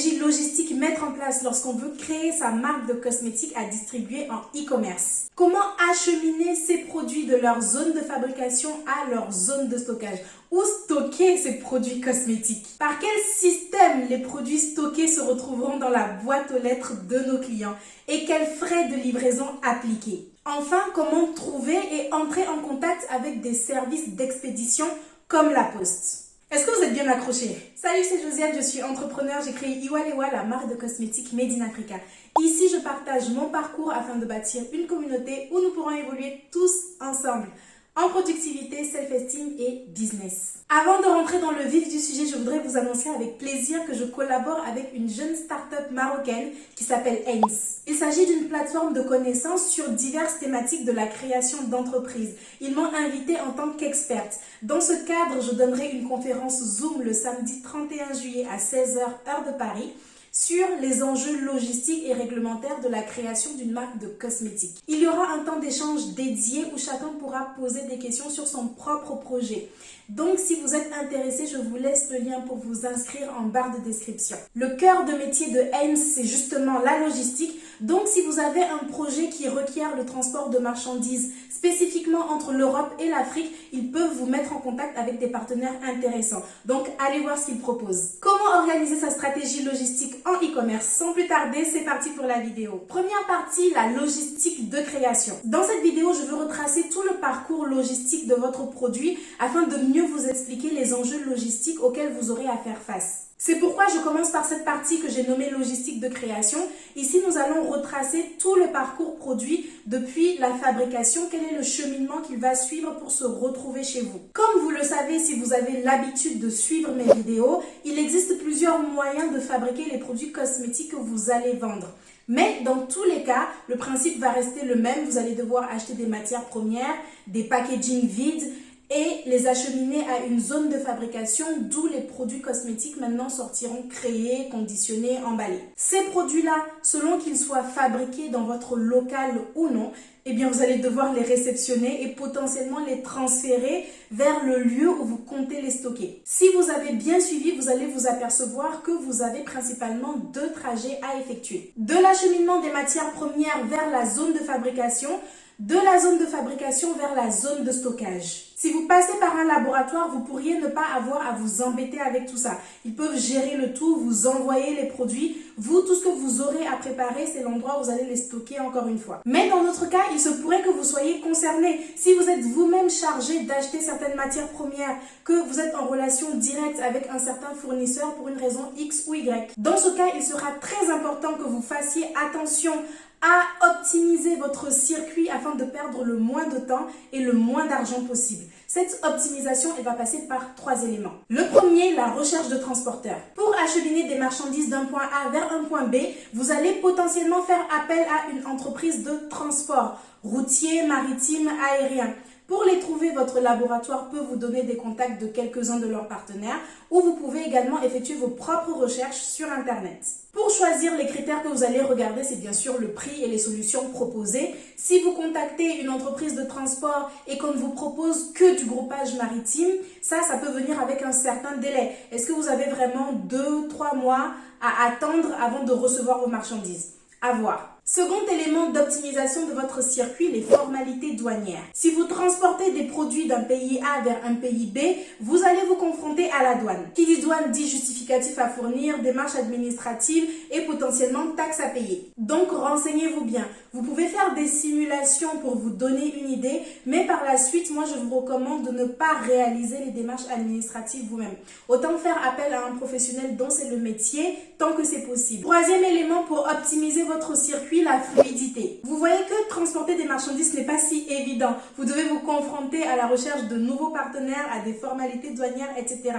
stratégies logistiques mettre en place lorsqu'on veut créer sa marque de cosmétiques à distribuer en e-commerce. Comment acheminer ces produits de leur zone de fabrication à leur zone de stockage. Où stocker ces produits cosmétiques? Par quel système les produits stockés se retrouveront dans la boîte aux lettres de nos clients? Et quels frais de livraison appliquer? Enfin, comment trouver et entrer en contact avec des services d'expédition comme la Poste? Est-ce que vous êtes bien accrochés? Salut, c'est Josiane, je suis entrepreneur, j'ai créé Iwalewa, la marque de cosmétiques Made in Africa. Ici, je partage mon parcours afin de bâtir une communauté où nous pourrons évoluer tous ensemble en productivité, self-esteem et business. Avant de rentrer dans le vif du sujet, je voudrais vous annoncer avec plaisir que je collabore avec une jeune start-up marocaine qui s'appelle Ains. Il s'agit d'une plateforme de connaissances sur diverses thématiques de la création d'entreprises. Ils m'ont invitée en tant qu'experte. Dans ce cadre, je donnerai une conférence Zoom le samedi 31 juillet à 16h heure de Paris sur les enjeux logistiques et réglementaires de la création d'une marque de cosmétiques. Il y aura un temps d'échange dédié où chacun pourra poser des questions sur son propre projet. Donc, si vous êtes intéressé, je vous laisse le lien pour vous inscrire en barre de description. Le cœur de métier de Ains, c'est justement la logistique. Donc, si vous avez un projet qui requiert le transport de marchandises spécifiquement entre l'Europe et l'Afrique, ils peuvent vous mettre en contact avec des partenaires intéressants. Donc, allez voir ce qu'ils proposent. Comment organiser sa stratégie logistique en e-commerce? Sans plus tarder, c'est parti pour la vidéo. Première partie, la logistique de création. Dans cette vidéo, je veux retracer tout le parcours logistique de votre produit afin de mieux vous expliquer les enjeux logistiques auxquels vous aurez à faire face. C'est pourquoi je commence par cette partie que j'ai nommée logistique de création. Ici, nous allons retracer tout le parcours produit depuis la fabrication. Quel est le cheminement qu'il va suivre pour se retrouver chez vous? Comme vous le savez, si vous avez l'habitude de suivre mes vidéos, il existe plusieurs moyens de fabriquer les produits cosmétiques que vous allez vendre. Mais dans tous les cas, le principe va rester le même. Vous allez devoir acheter des matières premières, des packagings vides, et les acheminer à une zone de fabrication d'où les produits cosmétiques maintenant sortiront créés, conditionnés, emballés. Ces produits-là, selon qu'ils soient fabriqués dans votre local ou non, eh bien vous allez devoir les réceptionner et potentiellement les transférer vers le lieu où vous comptez les stocker. Si vous avez bien suivi, vous allez vous apercevoir que vous avez principalement deux trajets à effectuer. De l'acheminement des matières premières vers la zone de fabrication, de la zone de fabrication vers la zone de stockage. Si vous passez par un laboratoire, vous pourriez ne pas avoir à vous embêter avec tout ça. Ils peuvent gérer le tout, vous envoyer les produits. Vous, tout ce que vous aurez à préparer, c'est l'endroit où vous allez les stocker encore une fois. Mais dans notre cas, il se pourrait que vous soyez concerné. Si vous êtes vous-même chargé d'acheter certaines matières premières, que vous êtes en relation directe avec un certain fournisseur pour une raison X ou Y. Dans ce cas, il sera très important que vous fassiez attention à optimiser votre circuit afin de perdre le moins de temps et le moins d'argent possible. Cette optimisation, elle va passer par trois éléments. Le premier, la recherche de transporteurs. Pour acheminer des marchandises d'un point A vers un point B, vous allez potentiellement faire appel à une entreprise de transport routier, maritime, aérien. Pour les trouver, votre laboratoire peut vous donner des contacts de quelques-uns de leurs partenaires ou vous pouvez également effectuer vos propres recherches sur Internet. Pour choisir les critères que vous allez regarder, c'est bien sûr le prix et les solutions proposées. Si vous contactez une entreprise de transport et qu'on ne vous propose que du groupage maritime, ça peut venir avec un certain délai. Est-ce que vous avez vraiment 2-3 mois à attendre avant de recevoir vos marchandises? À voir. Second élément d'optimisation de votre circuit, les formalités douanières. Si vous transportez des produits d'un pays A vers un pays B, vous allez vous confronter à la douane. Qui dit douane dit justificatif à fournir, démarches administratives et potentiellement taxes à payer. Donc renseignez-vous bien. Vous pouvez faire des simulations pour vous donner une idée, mais par la suite, moi je vous recommande de ne pas réaliser les démarches administratives vous-même. Autant faire appel à un professionnel dont c'est le métier, tant que c'est possible. Troisième élément pour optimiser votre circuit, la fluidité. Vous voyez que transporter des marchandises n'est pas si évident. Vous devez vous confronter à la recherche de nouveaux partenaires, à des formalités douanières, etc.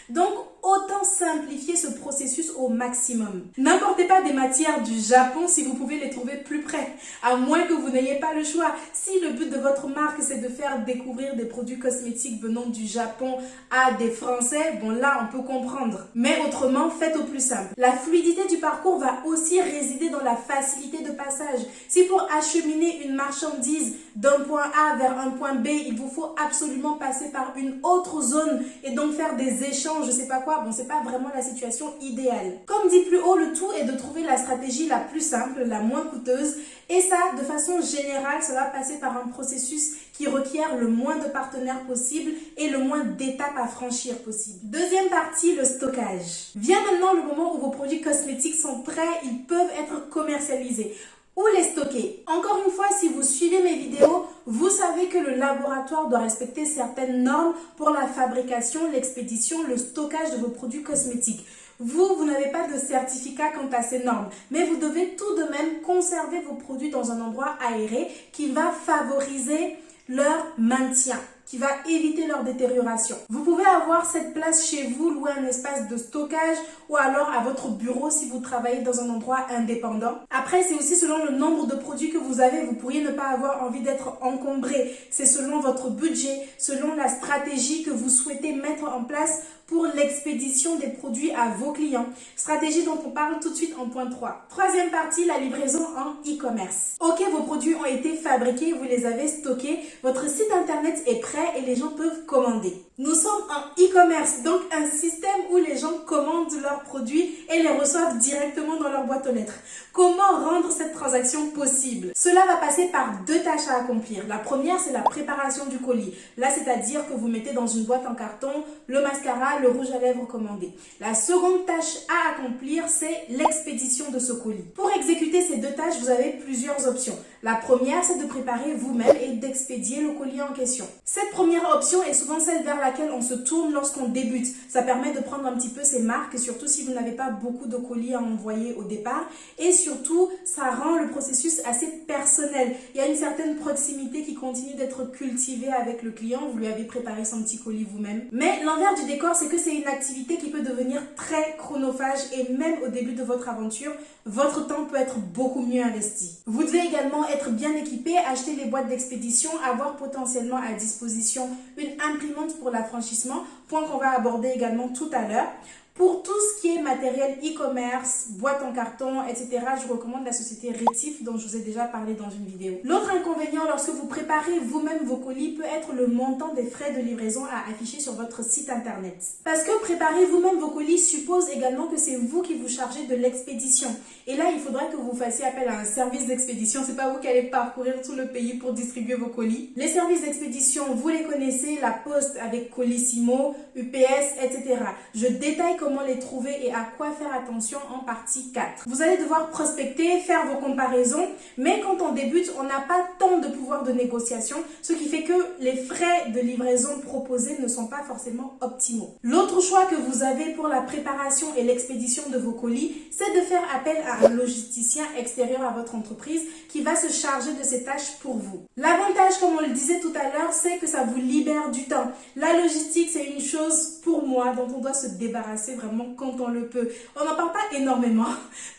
Donc, autant simplifier ce processus au maximum. N'importez pas des matières du Japon si vous pouvez les trouver plus près, à moins que vous n'ayez pas le choix. Si le but de votre marque, c'est de faire découvrir des produits cosmétiques venant du Japon à des Français, bon là, on peut comprendre. Mais autrement, faites au plus simple. La fluidité du parcours va aussi résider dans la facilité de passage. Si pour acheminer une marchandise d'un point A vers un point B, il vous faut absolument passer par une autre zone et donc faire des échanges, je sais pas quoi. Bon, c'est pas vraiment la situation idéale. Comme dit plus haut, le tout est de trouver la stratégie la plus simple, la moins coûteuse. Et ça, de façon générale, ça va passer par un processus qui requiert le moins de partenaires possible et le moins d'étapes à franchir possible. Deuxième partie, le stockage. Vient maintenant le moment où vos produits cosmétiques sont prêts, ils peuvent être commercialisés. Où les stocker? Encore une fois, si vous suivez mes vidéos, vous savez que le laboratoire doit respecter certaines normes pour la fabrication, l'expédition, le stockage de vos produits cosmétiques. Vous n'avez pas de certificat quant à ces normes, mais vous devez tout de même conserver vos produits dans un endroit aéré qui va favoriser leur maintien, qui va éviter leur détérioration. Vous pouvez avoir cette place chez vous, louer un espace de stockage ou alors à votre bureau si vous travaillez dans un endroit indépendant. Après, c'est aussi selon le nombre de produits que vous avez. Vous pourriez ne pas avoir envie d'être encombré. C'est selon votre budget, selon la stratégie que vous souhaitez mettre en place pour l'expédition des produits à vos clients. Stratégie dont on parle tout de suite en point 3. Troisième partie, la livraison en e-commerce. Ok, vos produits ont été fabriqués, vous les avez stockés, votre site internet est prêt et les gens peuvent commander. Nous sommes en e-commerce, donc un système où les gens commandent leurs produits et les reçoivent directement dans leur boîte aux lettres. Comment rendre cette transaction possible? Cela va passer par deux tâches à accomplir. La première, c'est la préparation du colis. Là, c'est-à-dire que vous mettez dans une boîte en carton le mascara, le rouge à lèvres commandé. La seconde tâche à accomplir, c'est l'expédition de ce colis. Pour exécuter ces deux tâches, vous avez plusieurs options. La première, c'est de préparer vous-même et d'expédier le colis en question. Cette première option est souvent celle vers laquelle on se tourne lorsqu'on débute. Ça permet de prendre un petit peu ses marques, surtout si vous n'avez pas beaucoup de colis à envoyer au départ. Et surtout, ça rend le processus assez personnel. Il y a une certaine proximité qui continue d'être cultivée avec le client. Vous lui avez préparé son petit colis vous-même. Mais l'envers du décor, c'est que c'est une activité qui peut devenir très chronophage et même au début de votre aventure, votre temps peut être beaucoup mieux investi. Vous devez également être bien équipé, acheter les boîtes d'expédition, avoir potentiellement à disposition une imprimante pour l'affranchissement, point qu'on va aborder également tout à l'heure. Pour tout ce qui est matériel e-commerce, boîte en carton, etc., je recommande la société Rétif dont je vous ai déjà parlé dans une vidéo. L'autre inconvénient lorsque vous préparez vous-même vos colis peut être le montant des frais de livraison à afficher sur votre site internet. Parce que préparer vous-même vos colis suppose également que c'est vous qui vous chargez de l'expédition. Et là, il faudra que vous fassiez appel à un service d'expédition. C'est pas vous qui allez parcourir tout le pays pour distribuer vos colis. Les services d'expédition, vous les connaissez, la Poste avec Colissimo, UPS, etc. Je détaille comment les trouver et à quoi faire attention en partie 4. Vous allez devoir prospecter, faire vos comparaisons, mais quand on débute, on n'a pas tant de pouvoir de négociation, ce qui fait que les frais de livraison proposés ne sont pas forcément optimaux. L'autre choix que vous avez pour la préparation et l'expédition de vos colis, c'est de faire appel à un logisticien extérieur à votre entreprise qui va se charger de ces tâches pour vous. L'avantage, comme on le disait tout à l'heure, c'est que ça vous libère du temps. La logistique, c'est une chose pour moi dont on doit se débarrasser vraiment quand on le peut. On n'en parle pas énormément,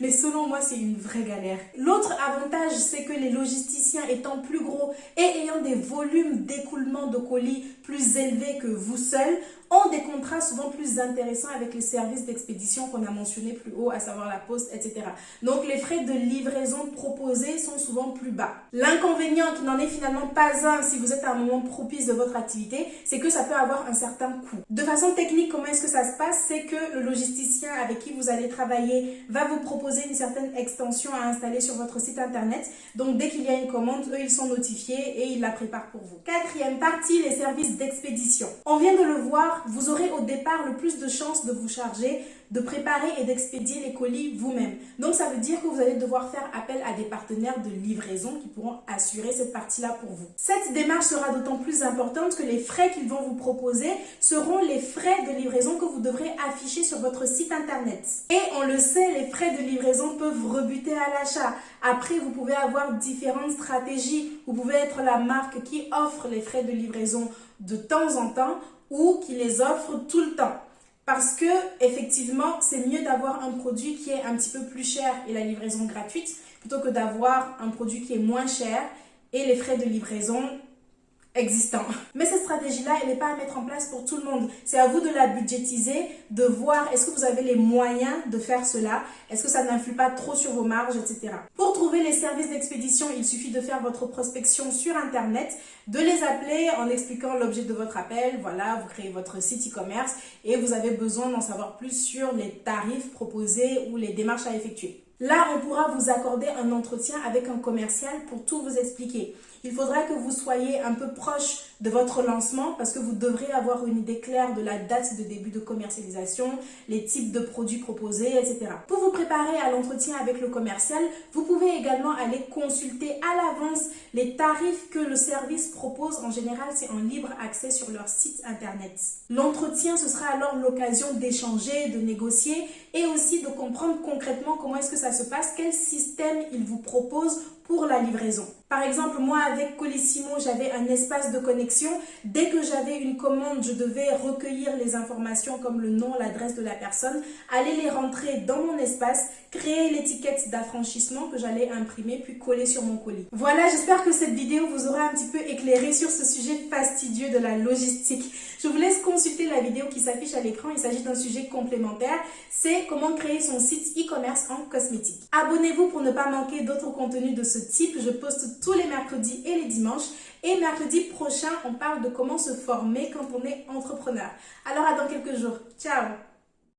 mais selon moi, c'est une vraie galère. L'autre avantage, c'est que les logisticiens étant plus gros et ayant des volumes d'écoulement de colis plus élevés que vous seul, ont des contrats souvent plus intéressants avec les services d'expédition qu'on a mentionnés plus haut, à savoir la Poste, etc. Donc les frais de livraison proposés sont souvent plus bas. L'inconvénient, qui n'en est finalement pas un si vous êtes à un moment propice de votre activité, c'est que ça peut avoir un certain coût. De façon technique, comment est-ce que ça se passe? C'est que le logisticien avec qui vous allez travailler va vous proposer une certaine extension à installer sur votre site internet. Donc dès qu'il y a une commande, eux ils sont notifiés et ils la préparent pour vous. Quatrième partie, les services d'expédition. On vient de le voir, vous aurez au départ le plus de chances de vous charger, de préparer et d'expédier les colis vous-même. Donc ça veut dire que vous allez devoir faire appel à des partenaires de livraison qui pourront assurer cette partie-là pour vous. Cette démarche sera d'autant plus importante que les frais qu'ils vont vous proposer seront les frais de livraison que vous devrez afficher sur votre site internet. Et on le sait, les frais de livraison peuvent rebuter à l'achat. Après, vous pouvez avoir différentes stratégies. Vous pouvez être la marque qui offre les frais de livraison de temps en temps ou qui les offre tout le temps. Parce que, effectivement, c'est mieux d'avoir un produit qui est un petit peu plus cher et la livraison gratuite plutôt que d'avoir un produit qui est moins cher et les frais de livraison existant. Mais cette stratégie-là, elle n'est pas à mettre en place pour tout le monde. C'est à vous de la budgétiser, de voir est-ce que vous avez les moyens de faire cela, est-ce que ça n'influe pas trop sur vos marges, etc. Pour trouver les services d'expédition, il suffit de faire votre prospection sur Internet, de les appeler en expliquant l'objet de votre appel. Voilà, vous créez votre site e-commerce et vous avez besoin d'en savoir plus sur les tarifs proposés ou les démarches à effectuer. Là, on pourra vous accorder un entretien avec un commercial pour tout vous expliquer. Il faudra que vous soyez un peu proche de votre lancement parce que vous devrez avoir une idée claire de la date de début de commercialisation, les types de produits proposés, etc. Pour vous préparer à l'entretien avec le commercial, vous pouvez également aller consulter à l'avance les tarifs que le service propose. En général, c'est en libre accès sur leur site internet. L'entretien, ce sera alors l'occasion d'échanger, de négocier et aussi de comprendre concrètement comment est-ce que ça se passe, quel système ils vous proposent pour la livraison. Par exemple, moi avec Colissimo, j'avais un espace de connexion. Dès que j'avais une commande, je devais recueillir les informations comme le nom, l'adresse de la personne, aller les rentrer dans mon espace, créer l'étiquette d'affranchissement que j'allais imprimer puis coller sur mon colis. Voilà, j'espère que cette vidéo vous aura un petit peu éclairé sur ce sujet fastidieux de la logistique. Je vous laisse consulter la vidéo qui s'affiche à l'écran. Il s'agit d'un sujet complémentaire. C'est comment créer son site e-commerce en cosmétique. Abonnez-vous pour ne pas manquer d'autres contenus de ce type. Je poste tous les mercredis et les dimanches. Et mercredi prochain, on parle de comment se former quand on est entrepreneur. Alors à dans quelques jours. Ciao!